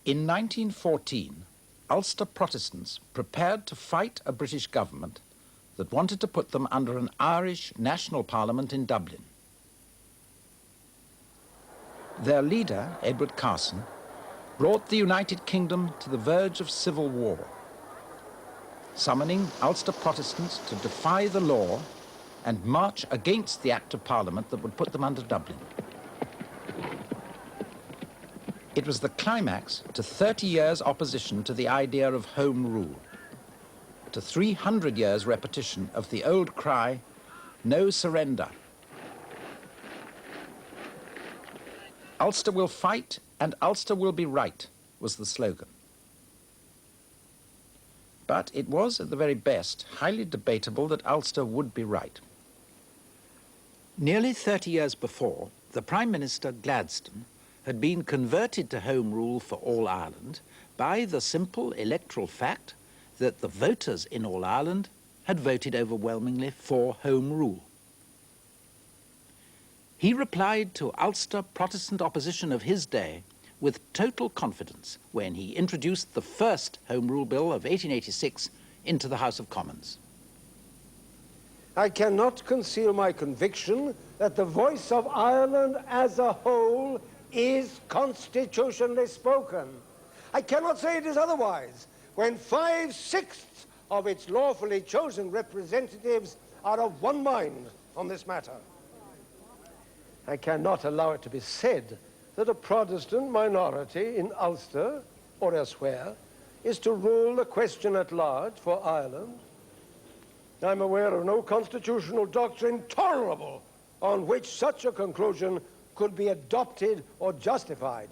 In 1914, Ulster Protestants prepared to fight a British government that wanted to put them under an Irish national parliament in Dublin. Their leader, Edward Carson, brought the United Kingdom to the verge of civil war, summoning Ulster Protestants to defy the law and march against the Act of Parliament that would put them under Dublin. It was the climax to 30 years' opposition to the idea of Home Rule, to 300 years' repetition of the old cry, "No surrender." "Ulster will fight and Ulster will be right," was the slogan. But it was, at the very best, highly debatable that Ulster would be right. Nearly 30 years before, the Prime Minister Gladstone had been converted to Home Rule for all Ireland by the simple electoral fact that the voters in all Ireland had voted overwhelmingly for Home Rule. He replied to Ulster Protestant opposition of his day with total confidence when he introduced the first Home Rule Bill of 1886 into the House of Commons. I cannot conceal my conviction that the voice of Ireland as a whole is constitutionally spoken. I cannot say it is otherwise when 5/6 of its lawfully chosen representatives are of one mind on this matter. I cannot allow it to be said that a Protestant minority in Ulster or elsewhere is to rule the question at large for Ireland. I'm aware of no constitutional doctrine tolerable on which such a conclusion could be adopted or justified.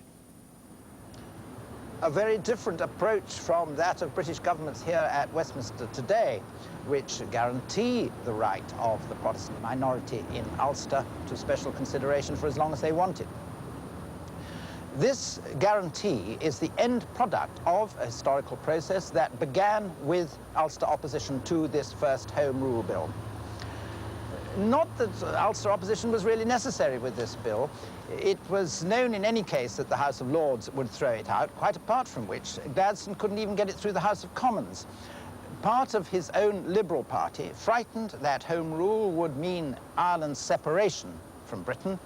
A very different approach from that of British governments here at Westminster today, which guarantee the right of the Protestant minority in Ulster to special consideration for as long as they want it. This guarantee is the end product of a historical process that began with Ulster opposition to this first Home Rule Bill. Not that Ulster opposition was really necessary with this bill. It was known in any case that the House of Lords would throw it out, quite apart from which Gladstone couldn't even get it through the House of Commons. Part of his own Liberal Party, frightened that Home Rule would mean Ireland's separation from Britain,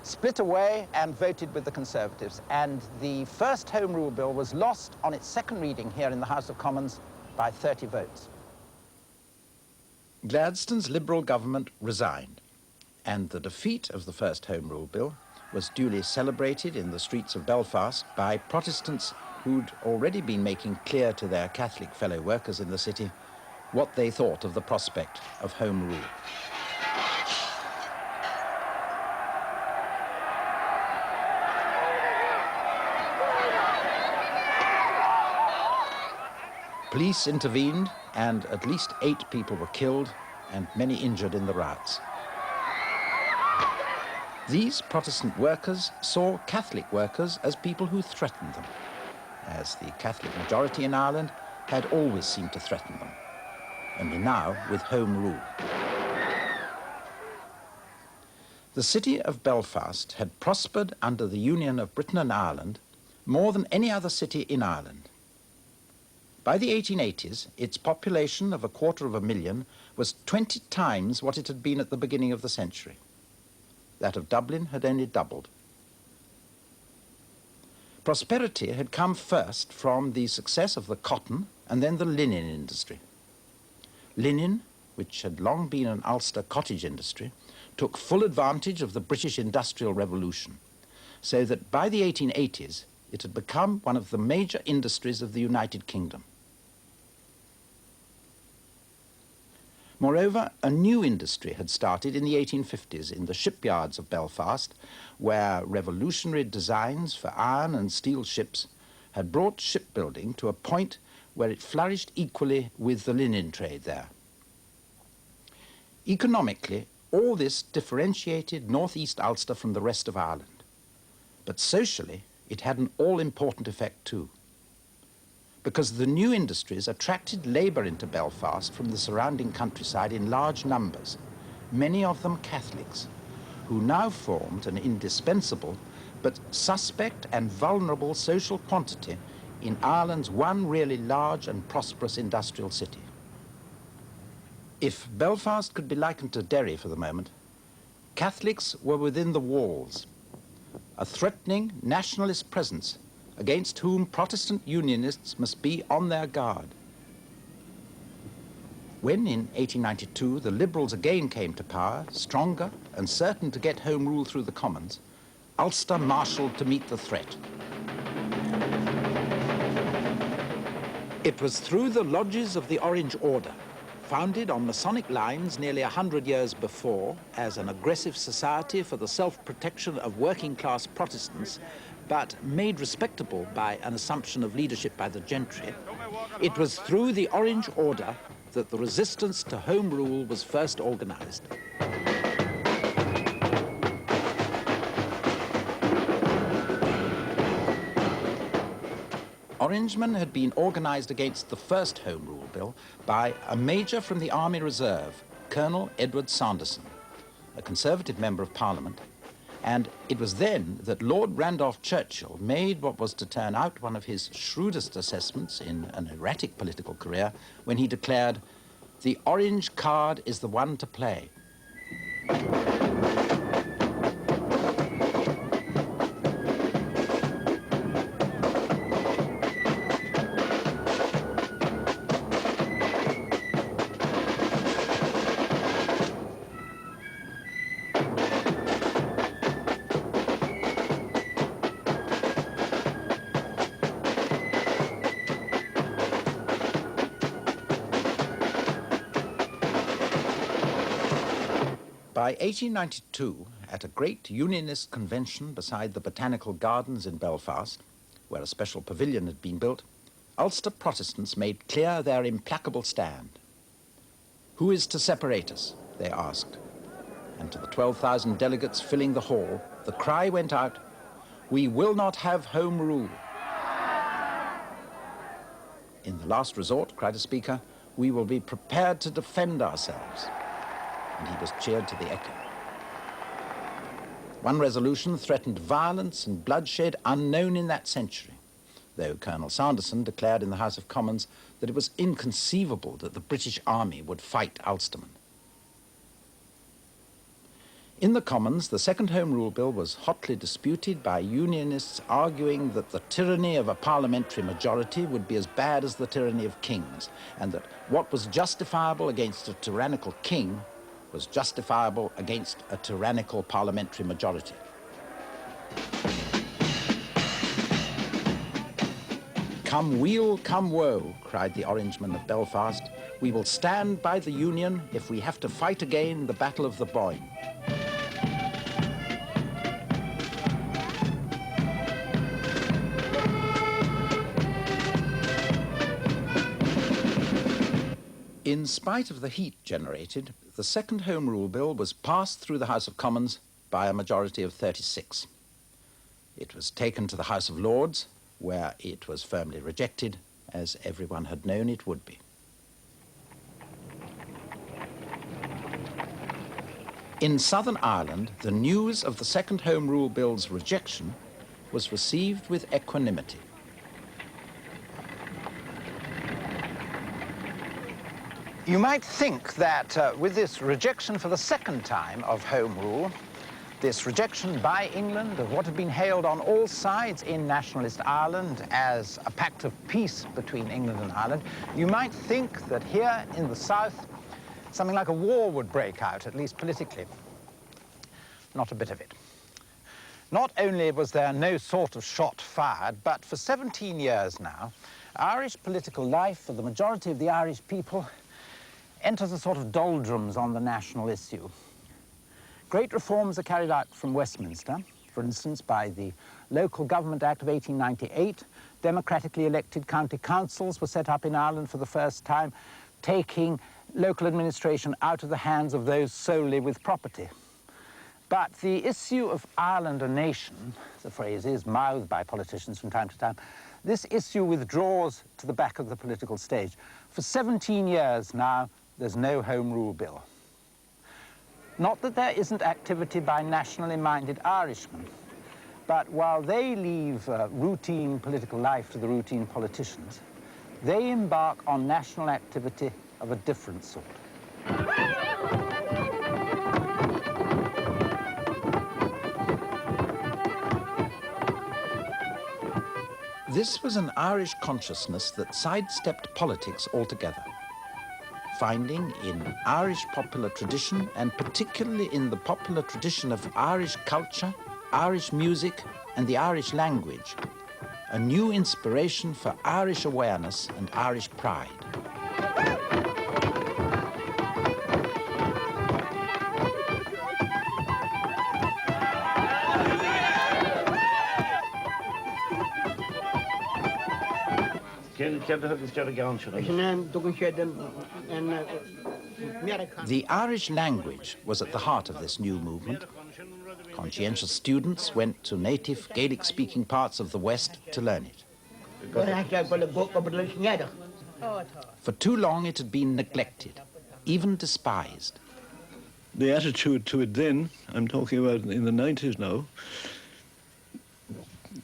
split away and voted with the Conservatives. And the first Home Rule Bill was lost on its second reading here in the House of Commons by 30 votes. Gladstone's Liberal government resigned, and the defeat of the first Home Rule Bill was duly celebrated in the streets of Belfast by Protestants who'd already been making clear to their Catholic fellow workers in the city what they thought of the prospect of Home Rule. Police intervened, and at least 8 people were killed and many injured in the riots. These Protestant workers saw Catholic workers as people who threatened them, as the Catholic majority in Ireland had always seemed to threaten them, only now with Home Rule. The city of Belfast had prospered under the union of Britain and Ireland more than any other city in Ireland. By the 1880s, its population of 250,000 was 20 times what it had been at the beginning of the century. That of Dublin had only doubled. Prosperity had come first from the success of the cotton and then the linen industry. Linen, which had long been an Ulster cottage industry, took full advantage of the British Industrial Revolution, so that by the 1880s, it had become one of the major industries of the United Kingdom. Moreover, a new industry had started in the 1850s in the shipyards of Belfast, where revolutionary designs for iron and steel ships had brought shipbuilding to a point where it flourished equally with the linen trade there. Economically, all this differentiated northeast Ulster from the rest of Ireland. But socially, it had an all-important effect too, because the new industries attracted labour into Belfast from the surrounding countryside in large numbers, many of them Catholics, who now formed an indispensable but suspect and vulnerable social quantity in Ireland's one really large and prosperous industrial city. If Belfast could be likened to Derry for the moment, Catholics were within the walls, a threatening nationalist presence against whom Protestant Unionists must be on their guard. When, in 1892, the Liberals again came to power, stronger and certain to get Home Rule through the Commons, Ulster marshalled to meet the threat. It was through the lodges of the Orange Order, founded on Masonic lines nearly 100 years before as an aggressive society for the self-protection of working-class Protestants, but made respectable by an assumption of leadership by the gentry, it was through the Orange Order that the resistance to Home Rule was first organized. Orangemen had been organized against the first Home Rule Bill by a major from the Army Reserve, Colonel Edward Sanderson, a Conservative Member of Parliament, and it was then that Lord Randolph Churchill made what was to turn out one of his shrewdest assessments in an erratic political career when he declared, "The orange card is the one to play." By 1892, at a great Unionist convention beside the Botanical Gardens in Belfast, where a special pavilion had been built, Ulster Protestants made clear their implacable stand. "Who is to separate us?" they asked. And to the 12,000 delegates filling the hall, the cry went out, "We will not have Home Rule." "In the last resort," cried a speaker, "we will be prepared to defend ourselves." And he was cheered to the echo. One resolution threatened violence and bloodshed unknown in that century, though Colonel Sanderson declared in the House of Commons that it was inconceivable that the British Army would fight Ulstermen. In the Commons, the second Home Rule Bill was hotly disputed by Unionists arguing that the tyranny of a parliamentary majority would be as bad as the tyranny of kings, and that what was justifiable against a tyrannical king was justifiable against a tyrannical parliamentary majority. "Come weal, come woe," cried the Orangemen of Belfast, "we will stand by the Union if we have to fight again the Battle of the Boyne." In spite of the heat generated, the second Home Rule Bill was passed through the House of Commons by a majority of 36. It was taken to the House of Lords, where it was firmly rejected, as everyone had known it would be. In Southern Ireland, the news of the second Home Rule Bill's rejection was received with equanimity. You might think that with this rejection for the second time of Home Rule, this rejection by England of what had been hailed on all sides in nationalist Ireland as a pact of peace between England and Ireland, you might think that here in the south, something like a war would break out, at least politically. Not a bit of it. Not only was there no sort of shot fired, but for 17 years now, Irish political life for the majority of the Irish people enters a sort of doldrums on the national issue. Great reforms are carried out from Westminster, for instance, by the Local Government Act of 1898. Democratically elected county councils were set up in Ireland for the first time, taking local administration out of the hands of those solely with property. But the issue of Ireland a nation, the phrase is mouthed by politicians from time to time, this issue withdraws to the back of the political stage. For 17 years now, there's no Home Rule Bill. Not that there isn't activity by nationally minded Irishmen, But while they leave routine political life to the routine politicians, they embark on national activity of a different sort. This was an Irish consciousness that sidestepped politics altogether, finding in Irish popular tradition, and particularly in the popular tradition of Irish culture, Irish music, and the Irish language, a new inspiration for Irish awareness and Irish pride. The Irish language was at the heart of this new movement. Conscientious students went to native Gaelic-speaking parts of the West to learn it. For too long it had been neglected, even despised. The attitude to it then, I'm talking about in the 90s now,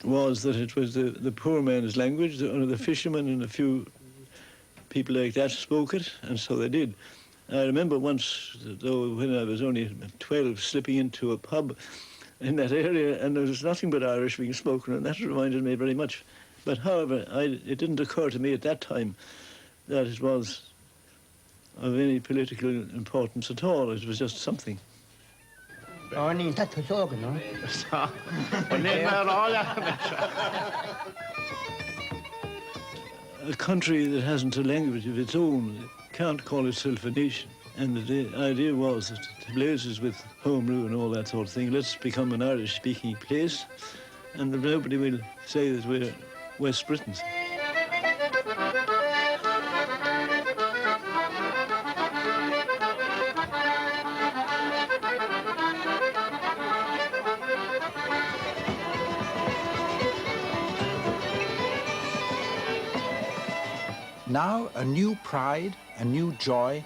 was that it was the poor man's language, only the fishermen and a few people like that spoke it, and so they did. I remember once, though, when I was only 12, slipping into a pub in that area, and there was nothing but Irish being spoken, and that reminded me very much. But however, it didn't occur to me at that time that it was of any political importance at all. It was just something. A country that hasn't a language of its own can't call itself a nation. And the idea was that the places with home rule and all that sort of thing, let's become an Irish-speaking place, and nobody will say that we're West Britons. Now a new pride, a new joy,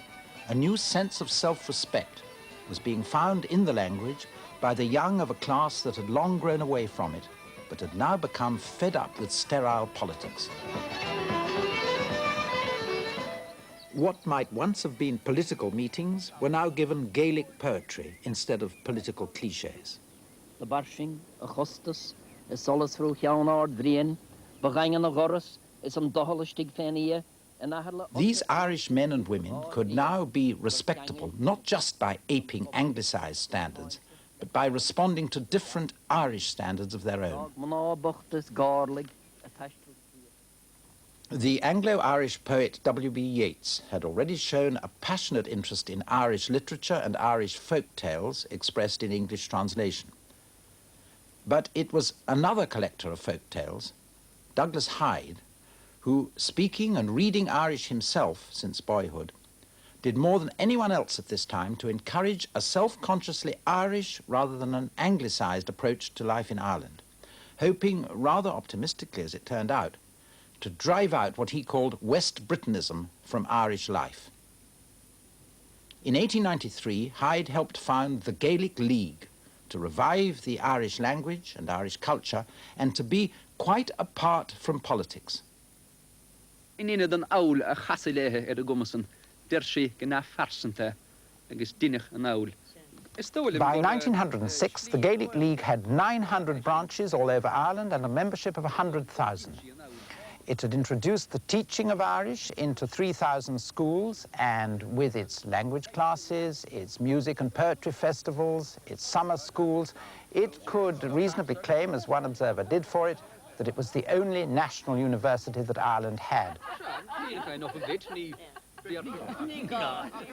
a new sense of self-respect was being found in the language by the young of a class that had long grown away from it, but had now become fed up with sterile politics. What might once have been political meetings were now given Gaelic poetry instead of political cliches. The barshing, a hostas, a solas through Hjaunard Vrien, Bagangan of Horus, is some doholistig fania. These Irish men and women could now be respectable, not just by aping Anglicized standards, but by responding to different Irish standards of their own. The Anglo-Irish poet W.B. Yeats had already shown a passionate interest in Irish literature and Irish folk tales expressed in English translation. But it was another collector of folk tales, Douglas Hyde, who, speaking and reading Irish himself since boyhood, did more than anyone else at this time to encourage a self-consciously Irish rather than an Anglicized approach to life in Ireland, hoping, rather optimistically as it turned out, to drive out what he called West Britanism from Irish life. In 1893, Hyde helped found the Gaelic League to revive the Irish language and Irish culture and to be quite apart from politics. In den aul a chasilehe gommasen dershi gna farsente agus dinich an aul. By 1906, the Gaelic League had 900 branches all over Ireland and a membership of 100,000. It had introduced the teaching of Irish into 3,000 schools, and with its language classes, its music and poetry festivals, its summer schools, it could reasonably claim, as one observer did for it, that it was the only national university that Ireland had.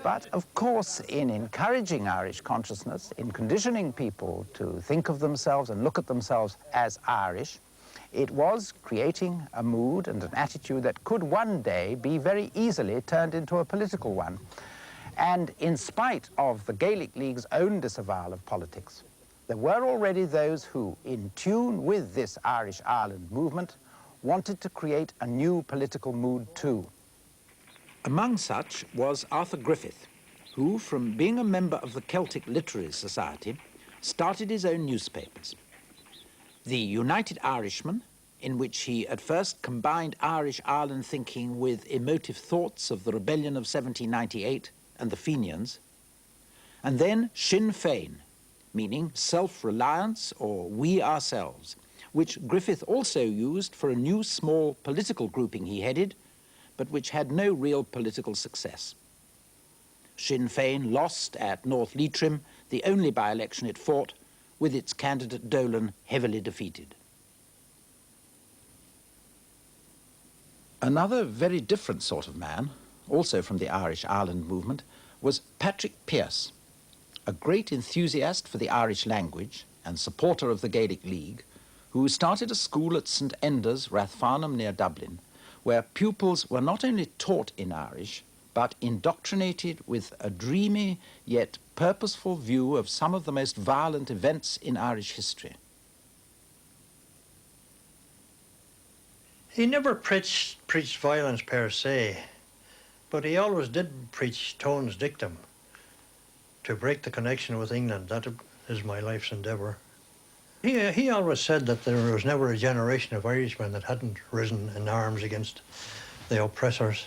But of course, in encouraging Irish consciousness, in conditioning people to think of themselves and look at themselves as Irish, it was creating a mood and an attitude that could one day be very easily turned into a political one. And in spite of the Gaelic League's own disavowal of politics, there were already those who, in tune with this Irish Ireland movement, wanted to create a new political mood too. Among such was Arthur Griffith, who, from being a member of the Celtic Literary Society, started his own newspapers. The United Irishman, in which he at first combined Irish Ireland thinking with emotive thoughts of the rebellion of 1798 and the Fenians, and then Sinn Féin, meaning self-reliance or we ourselves, which Griffith also used for a new small political grouping he headed, but which had no real political success. Sinn Féin lost at North Leitrim the only by-election it fought, with its candidate Dolan heavily defeated. Another very different sort of man, also from the Irish Ireland movement, was Patrick Pearse, a great enthusiast for the Irish language and supporter of the Gaelic League, who started a school at St Enda's, Rathfarnham near Dublin, where pupils were not only taught in Irish, but indoctrinated with a dreamy yet purposeful view of some of the most violent events in Irish history. He never preached violence per se, but he always did preach Tone's dictum, to break the connection with England. That is my life's endeavour. He always said that there was never a generation of Irishmen that hadn't risen in arms against the oppressors.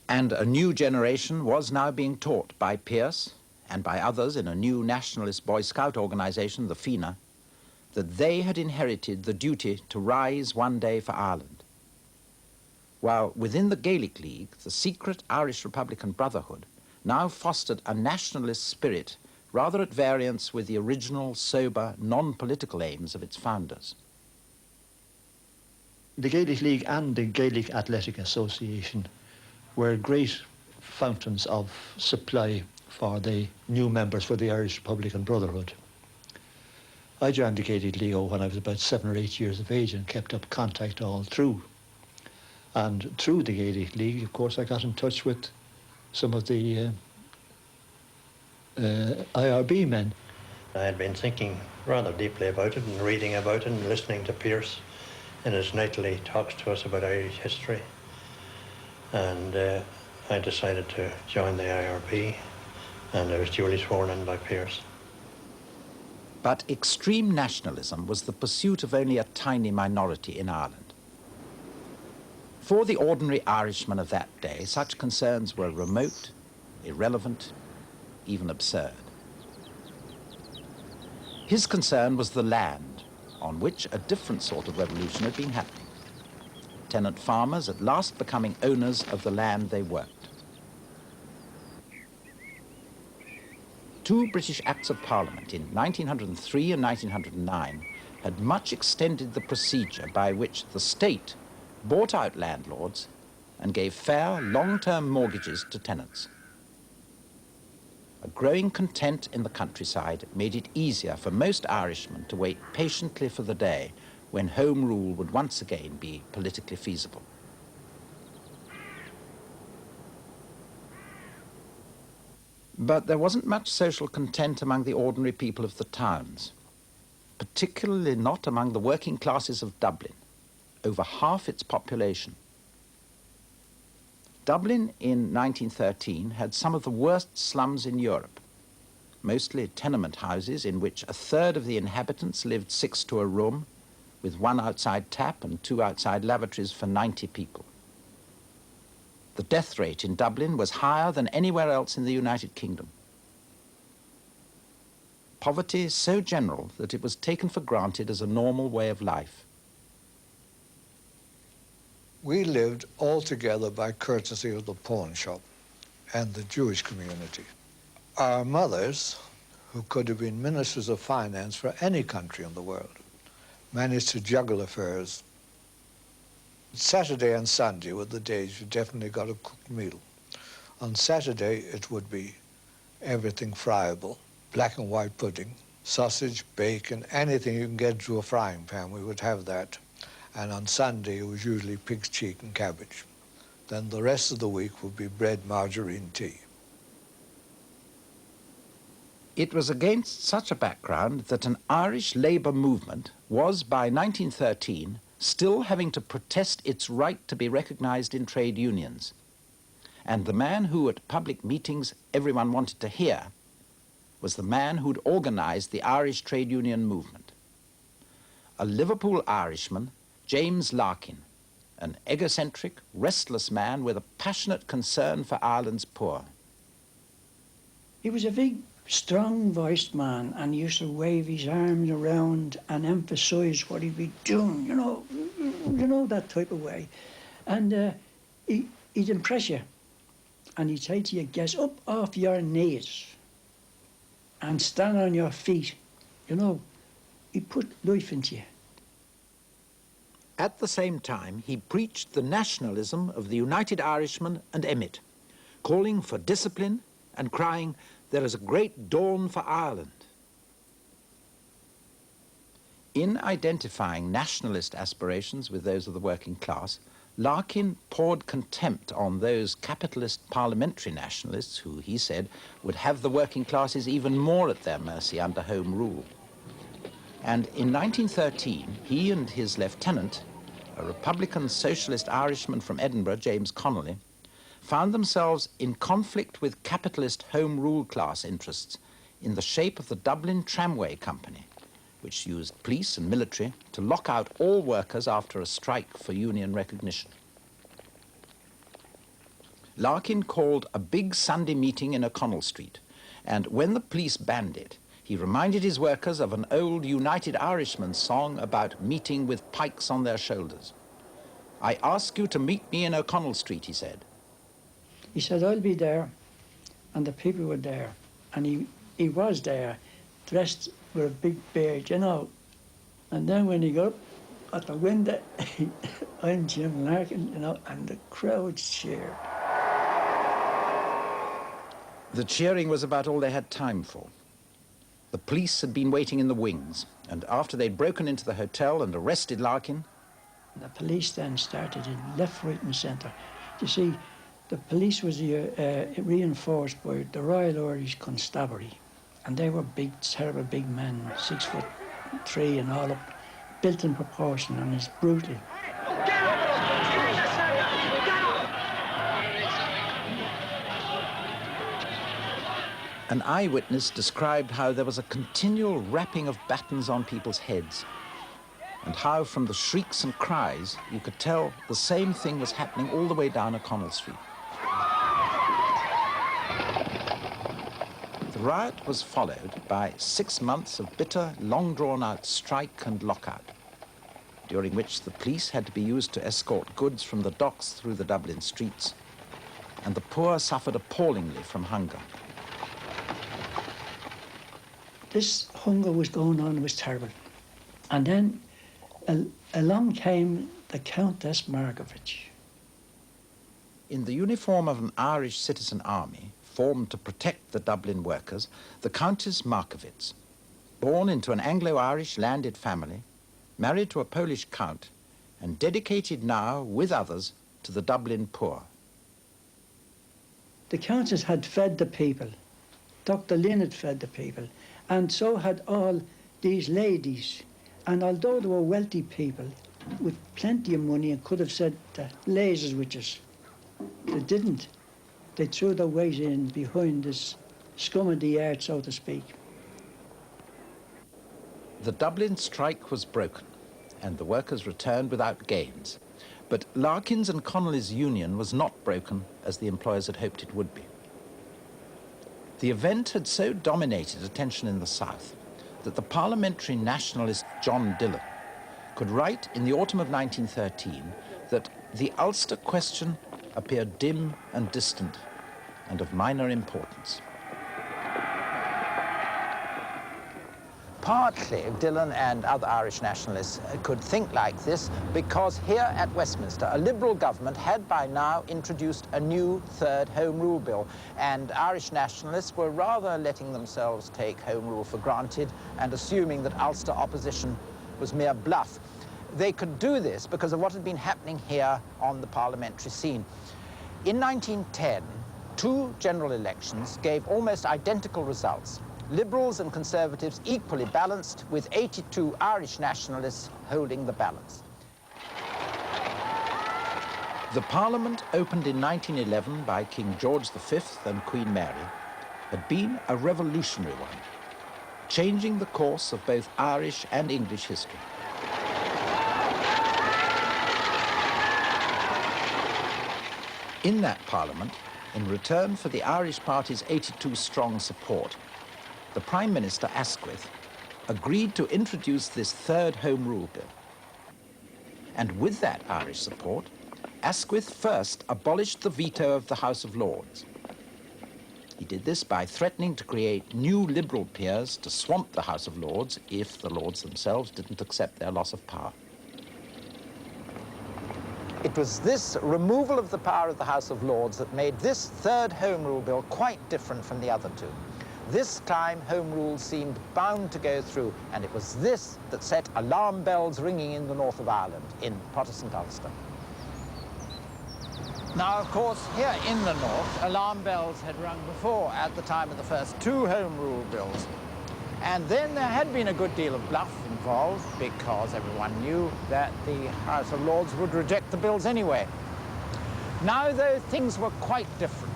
And a new generation was now being taught by Pearse and by others in a new nationalist Boy Scout organisation, the FINA, that they had inherited the duty to rise one day for Ireland. While within the Gaelic League, the secret Irish Republican Brotherhood now fostered a nationalist spirit rather at variance with the original, sober, non-political aims of its founders. The Gaelic League and the Gaelic Athletic Association were great fountains of supply for the new members for the Irish Republican Brotherhood. I joined the Gaelic League when I was about 7 or 8 years of age and kept up contact all through. And through the Gaelic League, of course, I got in touch with some of the IRB men. I had been thinking rather deeply about it and reading about it and listening to Pearse in his nightly talks to us about Irish history. And I decided to join the IRB, and I was duly sworn in by Pearse. But extreme nationalism was the pursuit of only a tiny minority in Ireland. For the ordinary Irishman of that day, such concerns were remote, irrelevant, even absurd. His concern was the land, on which a different sort of revolution had been happening. Tenant farmers at last becoming owners of the land they worked. 2 British Acts of Parliament in 1903 and 1909 had much extended the procedure by which the state bought out landlords and gave fair, long-term mortgages to tenants. A growing content in the countryside made it easier for most Irishmen to wait patiently for the day when Home Rule would once again be politically feasible. But there wasn't much social content among the ordinary people of the towns, particularly not among the working classes of Dublin, over half its population. Dublin in 1913 had some of the worst slums in Europe, mostly tenement houses in which 1/3 of the inhabitants lived 6 to a room, with 1 outside tap and 2 outside lavatories for 90 people. The death rate in Dublin was higher than anywhere else in the United Kingdom. Poverty so general that it was taken for granted as a normal way of life. We lived altogether by courtesy of the pawn shop and the Jewish community. Our mothers, who could have been ministers of finance for any country in the world, managed to juggle affairs. Saturday and Sunday were the days you definitely got a cooked meal. On Saturday, it would be everything friable, black and white pudding, sausage, bacon, anything you can get into a frying pan, we would have that. And on Sunday, it was usually pig's cheek and cabbage. Then the rest of the week would be bread, margarine, tea. It was against such a background that an Irish labour movement was, by 1913, still having to protest its right to be recognised in trade unions. And the man who, at public meetings, everyone wanted to hear, was the man who'd organised the Irish trade union movement. A Liverpool Irishman, James Larkin, an egocentric, restless man with a passionate concern for Ireland's poor. He was a big, strong-voiced man, and he used to wave his arms around and emphasise what he'd be doing, you know, that type of way. And he'd impress you, and he'd say to you, get up off your knees and stand on your feet. You know, he'd put life into you. At the same time, he preached the nationalism of the United Irishmen and Emmet, calling for discipline and crying, "There is a great dawn for Ireland." In identifying nationalist aspirations with those of the working class, Larkin poured contempt on those capitalist parliamentary nationalists who, he said, would have the working classes even more at their mercy under Home Rule. And in 1913, he and his lieutenant, a Republican Socialist Irishman from Edinburgh, James Connolly, found themselves in conflict with capitalist Home Rule class interests in the shape of the Dublin Tramway Company, which used police and military to lock out all workers after a strike for union recognition. Larkin called a big Sunday meeting in O'Connell Street, and when the police banned it, he reminded his workers of an old United Irishman song about meeting with pikes on their shoulders. "I ask you to meet me in O'Connell Street," he said. He said, "I'll be there," and the people were there, and he was there, dressed with a big beard, you know. And then when he got up at the window, I'm Jim Larkin, you know, and the crowd cheered. The cheering was about all they had time for. The police had been waiting in the wings, and after they'd broken into the hotel and arrested Larkin... The police then started in left, right and centre. You see, the police was reinforced by the Royal Irish Constabulary, and they were big, terrible big men, 6'3" and all up, built in proportion, and it's brutal. An eyewitness described how there was a continual rapping of batons on people's heads, and how from the shrieks and cries you could tell the same thing was happening all the way down O'Connell Street. The riot was followed by 6 months of bitter, long-drawn-out strike and lockout, during which the police had to be used to escort goods from the docks through the Dublin streets, and the poor suffered appallingly from hunger. This hunger was going on, it was terrible. And then along came the Countess Markovich. In the uniform of an Irish citizen army, formed to protect the Dublin workers, the Countess Markovich, born into an Anglo-Irish landed family, married to a Polish count, and dedicated now, with others, to the Dublin poor. The Countess had fed the people. Dr. Lynn had fed the people. And so had all these ladies. And although they were wealthy people with plenty of money and could have said lasers with us, they didn't. They threw their weight in behind this scum of the earth, so to speak. The Dublin strike was broken, and the workers returned without gains. But Larkin's and Connolly's union was not broken as the employers had hoped it would be. The event had so dominated attention in the South that the parliamentary nationalist John Dillon could write in the autumn of 1913 that the Ulster question appeared dim and distant and of minor importance. Partly, Dillon and other Irish nationalists could think like this because here at Westminster, a Liberal government had by now introduced a new third Home Rule Bill, and Irish nationalists were rather letting themselves take Home Rule for granted and assuming that Ulster opposition was mere bluff. They could do this because of what had been happening here on the parliamentary scene. In 1910, 2 general elections gave almost identical results. Liberals and Conservatives equally balanced, with 82 Irish nationalists holding the balance. The Parliament, opened in 1911 by King George V and Queen Mary, had been a revolutionary one, changing the course of both Irish and English history. In that Parliament, in return for the Irish Party's 82-strong support, the Prime Minister Asquith agreed to introduce this third Home Rule Bill. And with that Irish support, Asquith first abolished the veto of the House of Lords. He did this by threatening to create new Liberal peers to swamp the House of Lords if the Lords themselves didn't accept their loss of power. It was this removal of the power of the House of Lords that made this third Home Rule Bill quite different from the other two. This time, Home Rule seemed bound to go through, and it was this that set alarm bells ringing in the north of Ireland, in Protestant Ulster. Now, of course, here in the north, alarm bells had rung before at the time of the first two Home Rule Bills. And then there had been a good deal of bluff involved because everyone knew that the House of Lords would reject the bills anyway. Now, though, things were quite different.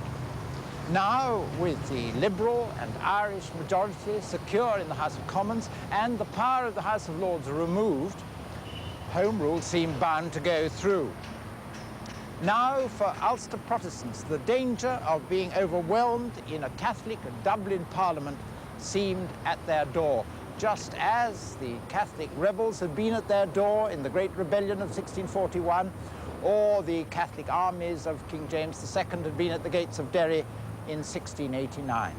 Now, with the Liberal and Irish majority secure in the House of Commons and the power of the House of Lords removed, Home Rule seemed bound to go through. Now, for Ulster Protestants, the danger of being overwhelmed in a Catholic Dublin Parliament seemed at their door, just as the Catholic rebels had been at their door in the Great Rebellion of 1641, or the Catholic armies of King James II had been at the gates of Derry in 1689.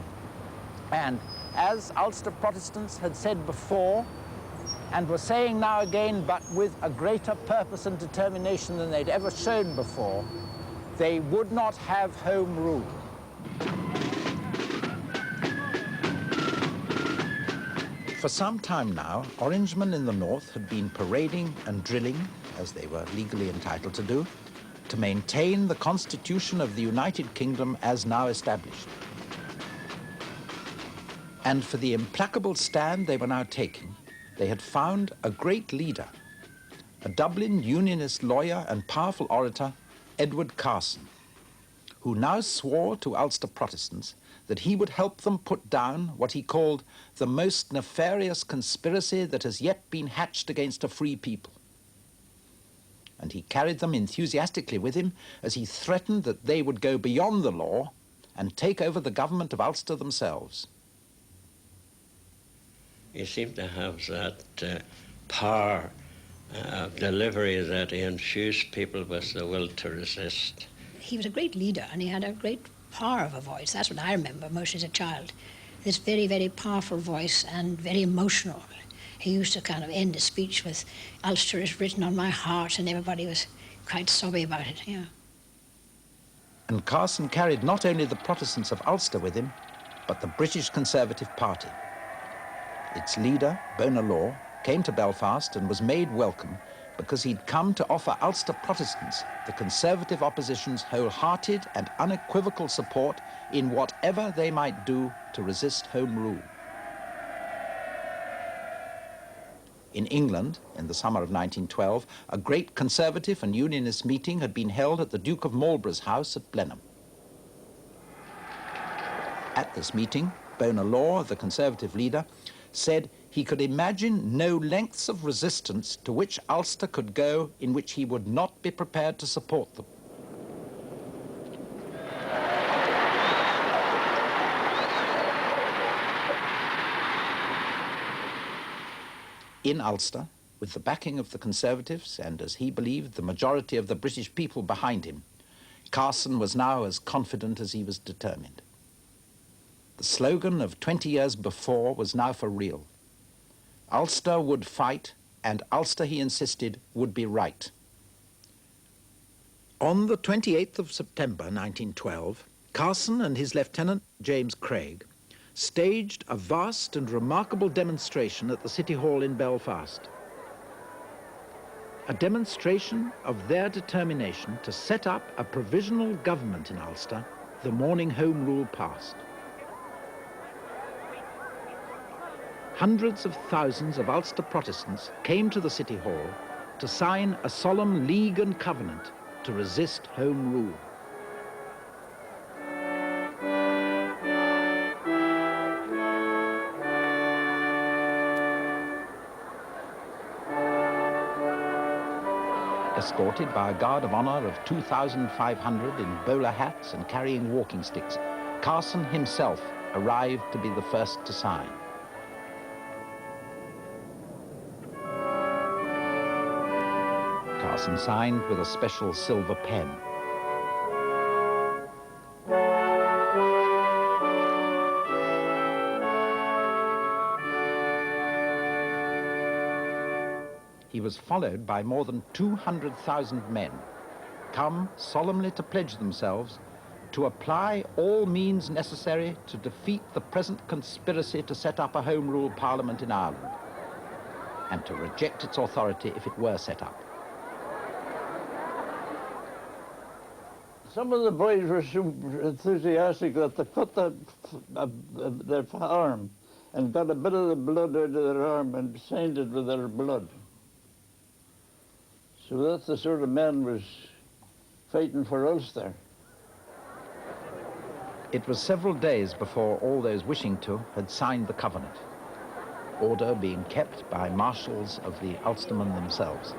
And as Ulster Protestants had said before, and were saying now again, but with a greater purpose and determination than they'd ever shown before, they would not have Home Rule. For some time now, Orangemen in the north had been parading and drilling, as they were legally entitled to do, to maintain the constitution of the United Kingdom as now established. And for the implacable stand they were now taking, they had found a great leader, a Dublin Unionist lawyer and powerful orator, Edward Carson, who now swore to Ulster Protestants that he would help them put down what he called the most nefarious conspiracy that has yet been hatched against a free people. And he carried them enthusiastically with him as he threatened that they would go beyond the law and take over the government of Ulster themselves. He seemed to have that power of delivery that he infused people with the will to resist. He was a great leader, and he had a great power of a voice. That's what I remember most as a child. This very, very powerful voice and very emotional. He used to kind of end a speech with, "Ulster is written on my heart," and everybody was quite sobby about it, yeah. And Carson carried not only the Protestants of Ulster with him, but the British Conservative Party. Its leader, Bonar Law, came to Belfast and was made welcome because he'd come to offer Ulster Protestants the Conservative opposition's wholehearted and unequivocal support in whatever they might do to resist Home Rule. In England, in the summer of 1912, a great Conservative and Unionist meeting had been held at the Duke of Marlborough's house at Blenheim. At this meeting, Bonar Law, the Conservative leader, said he could imagine no lengths of resistance to which Ulster could go in which he would not be prepared to support them. In Ulster, with the backing of the Conservatives and, as he believed, the majority of the British people behind him, Carson was now as confident as he was determined. The slogan of 20 years before was now for real. Ulster would fight, and Ulster, he insisted, would be right. On the 28th of September 1912, Carson and his lieutenant, James Craig, staged a vast and remarkable demonstration at the City Hall in Belfast. A demonstration of their determination to set up a provisional government in Ulster the morning Home Rule passed. Hundreds of thousands of Ulster Protestants came to the City Hall to sign a solemn league and covenant to resist Home Rule. Escorted by a guard of honor of 2,500 in bowler hats and carrying walking sticks, Carson himself arrived to be the first to sign. Carson signed with a special silver pen. He was followed by more than 200,000 men, come solemnly to pledge themselves to apply all means necessary to defeat the present conspiracy to set up a Home Rule Parliament in Ireland, and to reject its authority if it were set up. Some of the boys were so enthusiastic that they cut their arm and got a bit of the blood out of their arm and signed it with their blood. So that's the sort of man was fighting for Ulster. It was several days before all those wishing to had signed the covenant, order being kept by marshals of the Ulstermen themselves.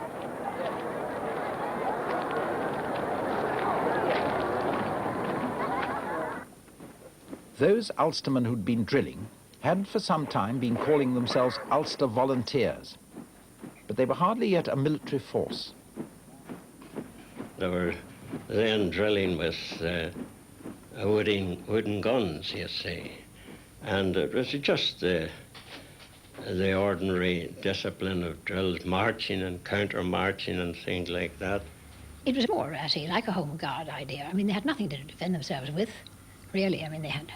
Those Ulstermen who'd been drilling had for some time been calling themselves Ulster Volunteers, but they were hardly yet a military force. They were then drilling with wooden guns, you see. And it was just the ordinary discipline of drills, marching and counter-marching and things like that. It was more, I say, like a home guard idea. I mean, they had nothing to defend themselves with, really. I mean, they had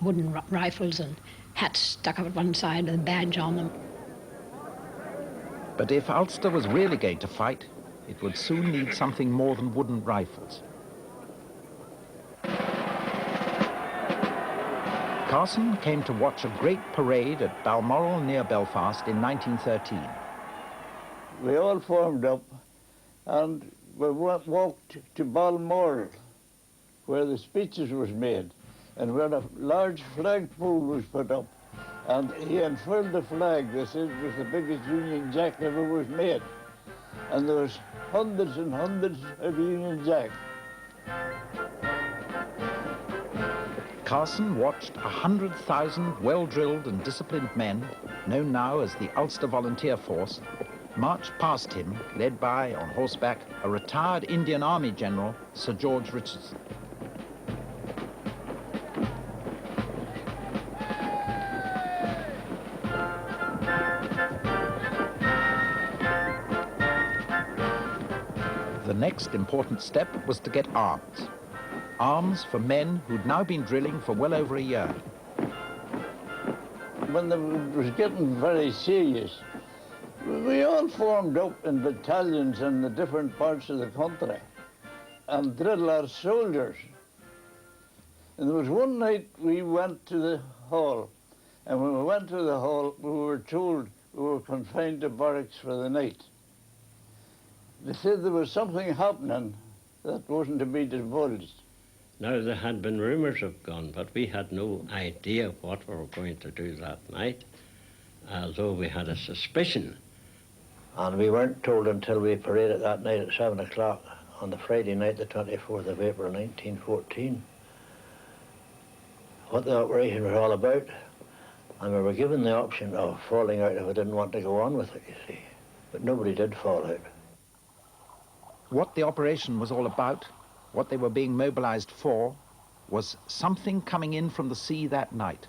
wooden rifles and hats stuck up at one side with a badge on them. But if Ulster was really going to fight, it would soon need something more than wooden rifles. Carson came to watch a great parade at Balmoral near Belfast in 1913. We all formed up and we walked to Balmoral, where the speeches was made, and where a large flagpole was put up. And he unfurled the flag. They said it was the biggest Union Jack ever was made. And there was hundreds and hundreds of Union Jack. Carson watched 100,000 well-drilled and disciplined men, known now as the Ulster Volunteer Force, march past him, led by, on horseback, a retired Indian Army General, Sir George Richardson. The next important step was to get arms. Arms for men who'd now been drilling for well over a year. When it was getting very serious, we all formed up in battalions in the different parts of the country and drilled our soldiers. And there was one night we went to the hall, and when we went to the hall, we were told we were confined to barracks for the night. They said there was something happening that wasn't to be divulged. Now, there had been rumours of gun, but we had no idea what we were going to do that night, although we had a suspicion. And we weren't told until we paraded that night at 7 o'clock on the Friday night, the 24th of April, 1914, what the operation was all about. And we were given the option of falling out if we didn't want to go on with it, you see. But nobody did fall out. What the operation was all about, what they were being mobilized for, was something coming in from the sea that night.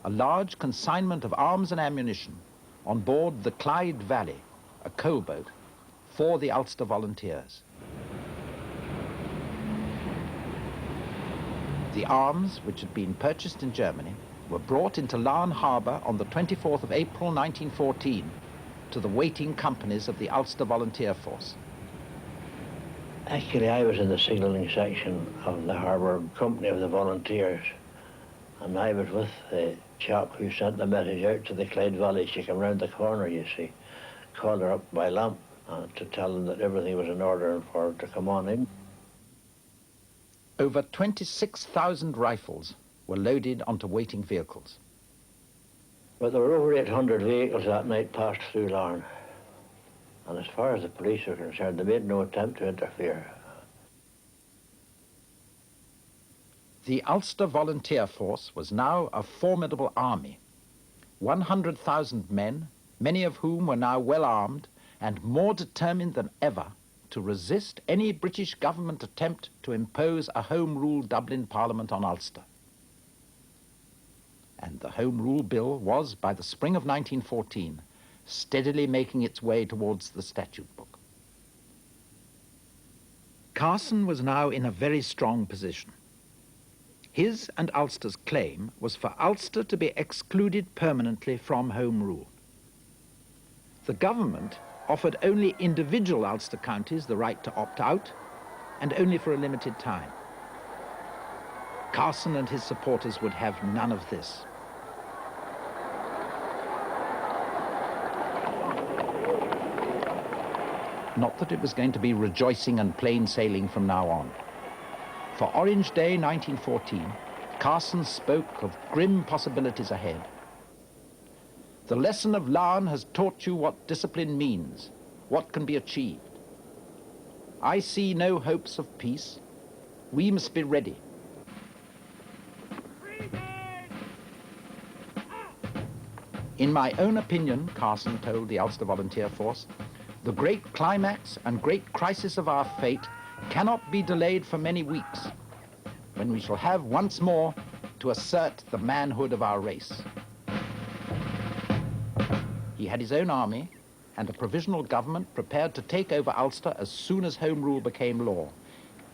A large consignment of arms and ammunition on board the Clyde Valley, a coal boat, for the Ulster Volunteers. The arms, which had been purchased in Germany, were brought into Larne Harbour on the 24th of April 1914 to the waiting companies of the Ulster Volunteer Force. Actually, I was in the signalling section of the harbour company of the volunteers, and I was with the chap who sent the message out to the Clyde Valley. She came round the corner, you see, called her up by lamp to tell them that everything was in order and for her to come on in. Over 26,000 rifles were loaded onto waiting vehicles. But there were over 800 vehicles that night passed through Larne. And as far as the police are concerned, they made no attempt to interfere. The Ulster Volunteer Force was now a formidable army. 100,000 men, many of whom were now well armed and more determined than ever to resist any British government attempt to impose a Home Rule Dublin Parliament on Ulster. And the Home Rule Bill was, by the spring of 1914, steadily making its way towards the statute book. Carson was now in a very strong position. His and Ulster's claim was for Ulster to be excluded permanently from Home Rule. The government offered only individual Ulster counties the right to opt out, and only for a limited time. Carson and his supporters would have none of this. Not that it was going to be rejoicing and plain sailing from now on. For Orange Day 1914, Carson spoke of grim possibilities ahead. The lesson of Larne has taught you what discipline means, what can be achieved. I see no hopes of peace. We must be ready. In my own opinion, Carson told the Ulster Volunteer Force, the great climax and great crisis of our fate cannot be delayed for many weeks, when we shall have once more to assert the manhood of our race. He had his own army and a provisional government prepared to take over Ulster as soon as Home Rule became law.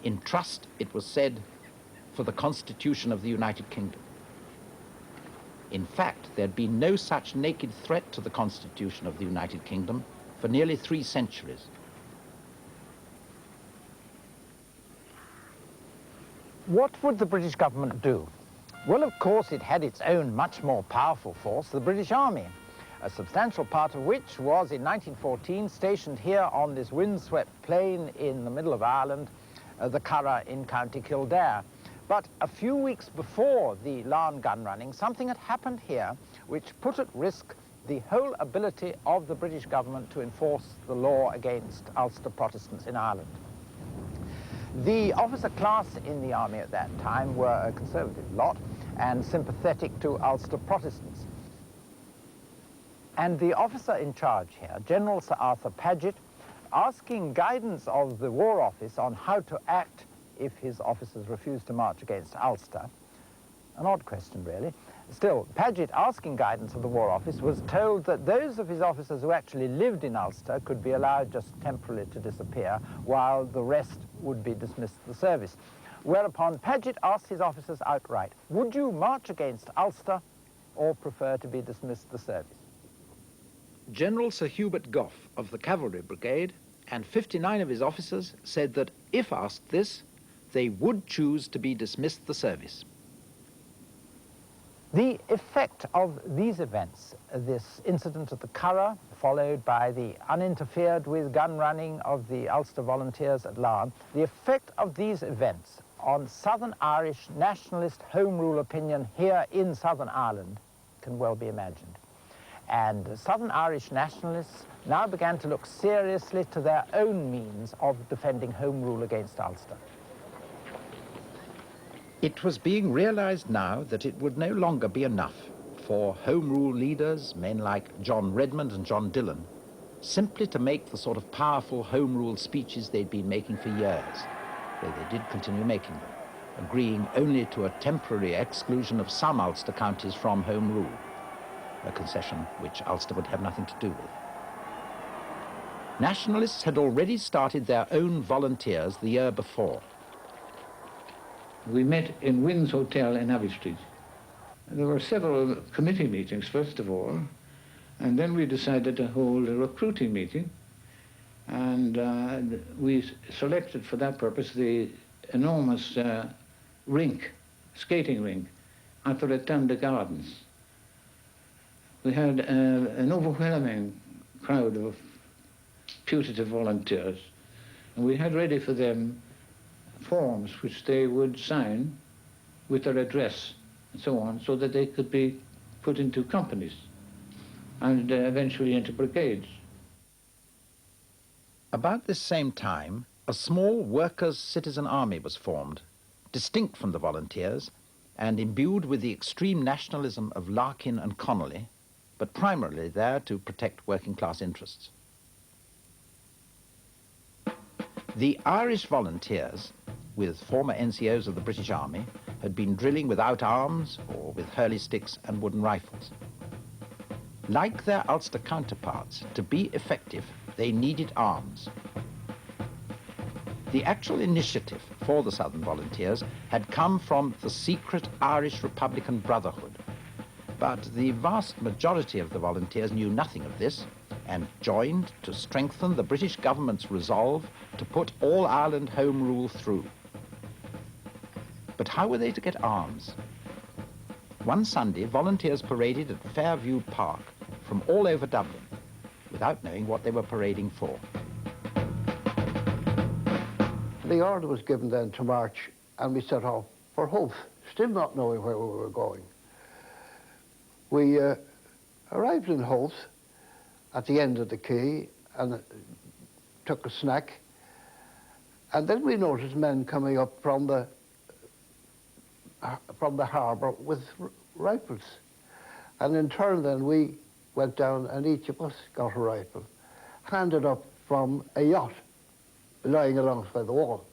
In trust, it was said, for the Constitution of the United Kingdom. In fact, there had been no such naked threat to the Constitution of the United Kingdom for nearly 3 centuries. What would the British government do? Well, of course, it had its own much more powerful force, the British Army, a substantial part of which was in 1914 stationed here on this windswept plain in the middle of Ireland, the Curragh in County Kildare. But a few weeks before the Larne gun running, something had happened here which put at risk the whole ability of the British government to enforce the law against Ulster Protestants in Ireland. The officer class in the army at that time were a conservative lot and sympathetic to Ulster Protestants. And the officer in charge here, General Sir Arthur Paget, asking guidance of the War Office on how to act if his officers refused to march against Ulster, an odd question really. Still, Paget, asking guidance of the War Office, was told that those of his officers who actually lived in Ulster could be allowed just temporarily to disappear, while the rest would be dismissed the service. Whereupon Paget asked his officers outright, would you march against Ulster or prefer to be dismissed the service? General Sir Hubert Gough of the Cavalry Brigade and 59 of his officers said that if asked this, they would choose to be dismissed the service. The effect of these events, this incident at the Curragh, followed by the uninterfered with gun running of the Ulster Volunteers at Larne, the effect of these events on Southern Irish nationalist Home Rule opinion here in Southern Ireland can well be imagined. And Southern Irish nationalists now began to look seriously to their own means of defending Home Rule against Ulster. It was being realized now that it would no longer be enough for Home Rule leaders, men like John Redmond and John Dillon, simply to make the sort of powerful Home Rule speeches they'd been making for years, though they did continue making them, agreeing only to a temporary exclusion of some Ulster counties from Home Rule, a concession which Ulster would have nothing to do with. Nationalists had already started their own volunteers the year before. We met in Wynn's Hotel in Abbey Street. There were several committee meetings, first of all, and then we decided to hold a recruiting meeting, and we selected for that purpose the enormous rink, skating rink, at the Rotunda Gardens. We had an overwhelming crowd of putative volunteers, and we had ready for them forms which they would sign with their address and so on, so that they could be put into companies and eventually into brigades. About this same time, a small workers' citizen army was formed, distinct from the volunteers and imbued with the extreme nationalism of Larkin and Connolly, but primarily there to protect working-class interests. The Irish volunteers, with former NCOs of the British Army, had been drilling without arms or with hurley sticks and wooden rifles. Like their Ulster counterparts, to be effective, they needed arms. The actual initiative for the Southern Volunteers had come from the secret Irish Republican Brotherhood, but the vast majority of the volunteers knew nothing of this and joined to strengthen the British government's resolve to put all Ireland Home Rule through. But how were they to get arms? One Sunday, volunteers paraded at Fairview Park from all over Dublin, without knowing what they were parading for. The order was given then to march, and we set off for Hove, still not knowing where we were going. We arrived in Hove at the end of the quay and took a snack, and then we noticed men coming up from the harbour with rifles. And in turn then we went down and each of us got a rifle, handed up from a yacht lying alongside the wall.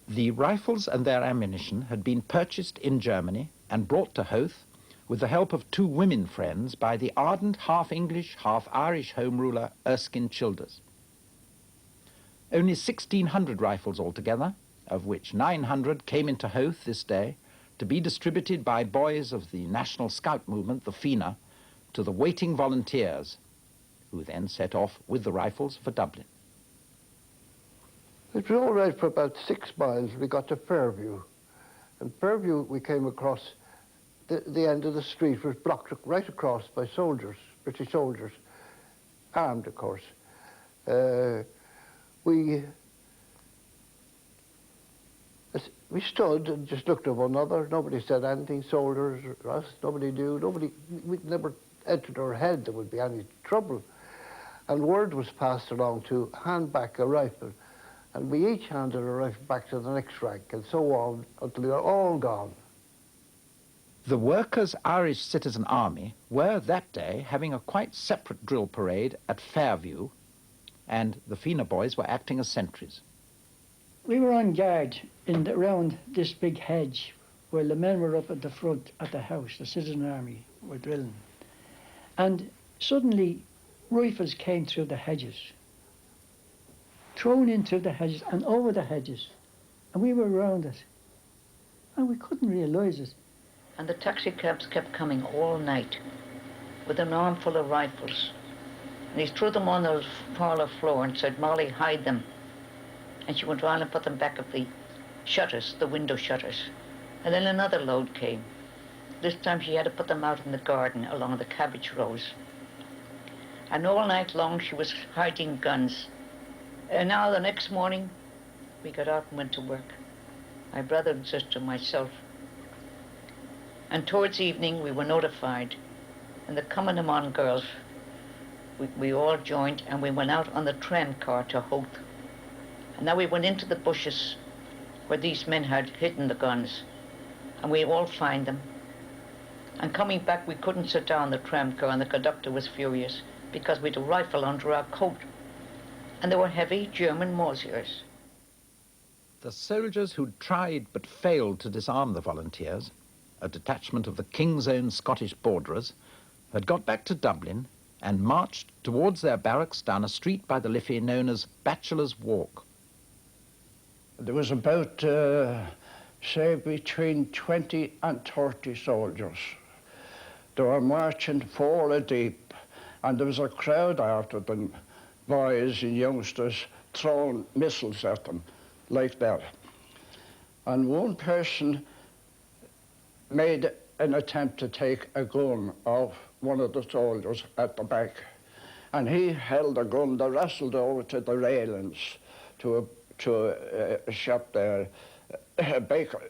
The rifles and their ammunition had been purchased in Germany and brought to Howth with the help of two women friends by the ardent half-English, half-Irish Home Ruler Erskine Childers. Only 1,600 rifles altogether, of which 900 came into Howth this day to be distributed by boys of the National Scout Movement, the FINA, to the waiting volunteers, who then set off with the rifles for Dublin. It was all right for about 6 miles. We got to Fairview. And Fairview, we came across the end of the street was blocked right across by soldiers, British soldiers, armed, of course. We stood and just looked at one another. Nobody said anything, soldiers or us. Nobody knew. We'd never entered our head there would be any trouble. And word was passed along to hand back a rifle. And we each handed a rifle back to the next rank, and so on until they were all gone. The Workers' Irish Citizen Army were that day having a quite separate drill parade at Fairview, and the FINA boys were acting as sentries. We were on guard around this big hedge while the men were up at the front at the house, the Citizen Army were drilling. And suddenly rifles came through the hedges, thrown in through the hedges and over the hedges, and we were around it, and we couldn't realise it. And the taxi cabs kept coming all night with an armful of rifles. And he threw them on the parlour floor and said, "Molly, hide them." And she went round and put them back of the shutters, the window shutters. And then another load came. This time she had to put them out in the garden along the cabbage rows. And all night long she was hiding guns. And now the next morning, we got out and went to work. My brother and sister, myself. And towards evening, we were notified. And the Cumann girls, we all joined, and we went out on the tram car to Howth. And now we went into the bushes where these men had hidden the guns. And we all found them. And coming back, we couldn't sit down the tram car, and the conductor was furious because we had a rifle under our coat. And they were heavy German Mauser's. The soldiers who'd tried but failed to disarm the volunteers, a detachment of the King's Own Scottish Borderers, had got back to Dublin and marched towards their barracks down a street by the Liffey known as Bachelor's Walk. There was about, say, between 20 and 30 soldiers. They were marching 4 deep, and there was a crowd after them, boys and youngsters throwing missiles at them like that. And one person made an attempt to take a gun off one of the soldiers at the back. And he held a gun, they wrestled over to the railings to a shop there, a baker,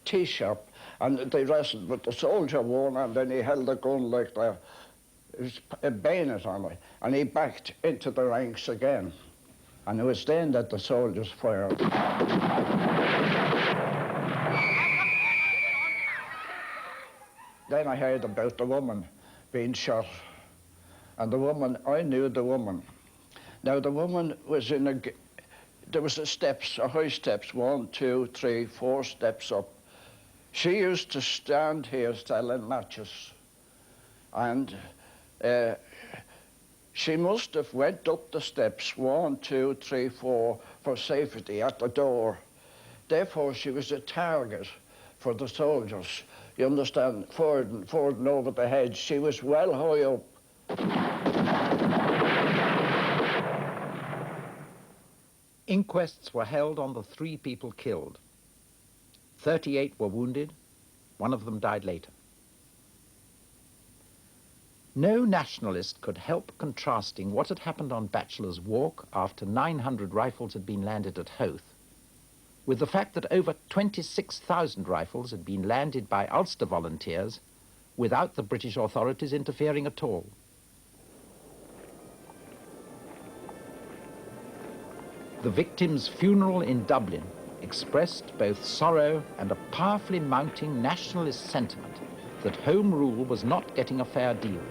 tea shop, and they wrestled, but the soldier won, and then he held a gun like that. a bayonet on me, and he backed into the ranks again. And it was then that the soldiers fired. Then I heard about the woman being shot. And the woman, I knew the woman. Now the woman was in a, there was a steps, a high steps, 1, 2, 3, 4 steps up. She used to stand here selling matches. And she must have went up the steps, 1, 2, 3, 4, for safety at the door. Therefore, she was a target for the soldiers. You understand, fording over the hedge. She was well high up. Inquests were held on the 3 people killed. 38 were wounded. 1 of them died later. No nationalist could help contrasting what had happened on Bachelor's Walk after 900 rifles had been landed at Howth with the fact that over 26,000 rifles had been landed by Ulster volunteers without the British authorities interfering at all. The victim's funeral in Dublin expressed both sorrow and a powerfully mounting nationalist sentiment that Home Rule was not getting a fair deal.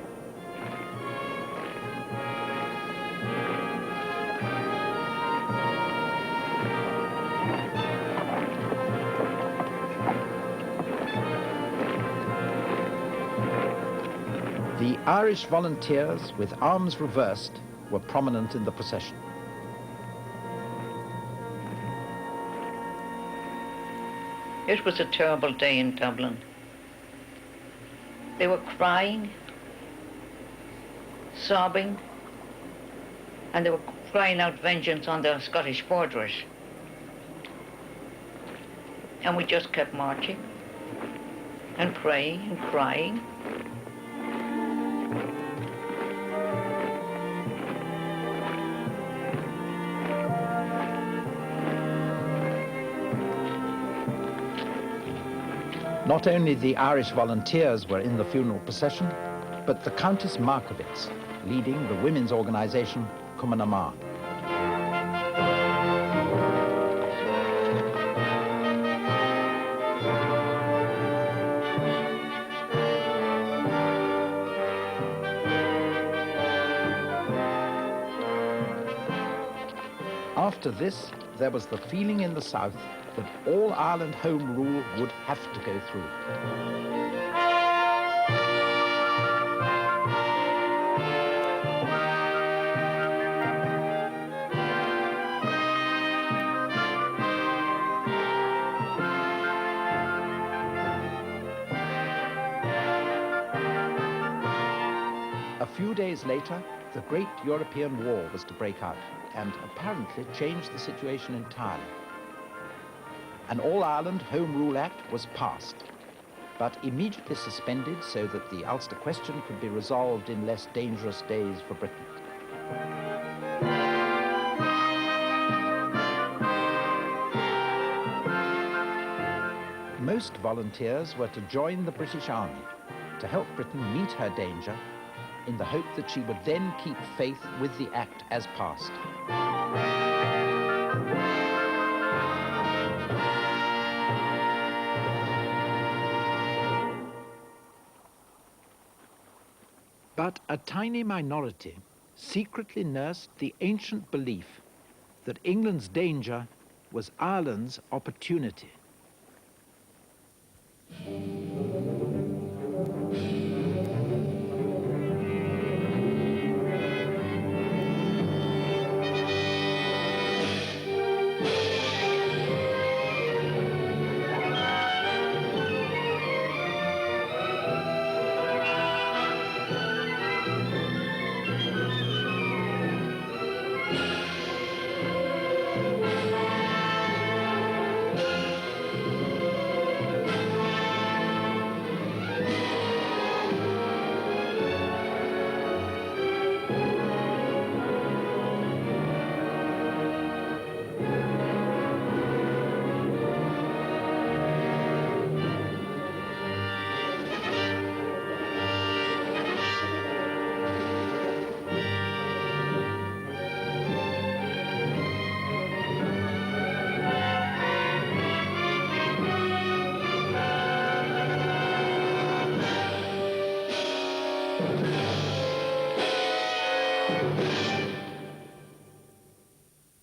The Irish volunteers, with arms reversed, were prominent in the procession. It was a terrible day in Dublin. They were crying, sobbing, and they were crying out vengeance on the Scottish borderers. And we just kept marching and praying and crying. Not only the Irish volunteers were in the funeral procession, but the Countess Markowitz, leading the women's organisation Cumann. After this, there was the feeling in the South that all Ireland Home Rule would have to go through. A few days later, the great European war was to break out and apparently change the situation entirely. An All-Ireland Home Rule Act was passed, but immediately suspended so that the Ulster question could be resolved in less dangerous days for Britain. Most volunteers were to join the British Army to help Britain meet her danger in the hope that she would then keep faith with the Act as passed. But a tiny minority secretly nursed the ancient belief that England's danger was Ireland's opportunity.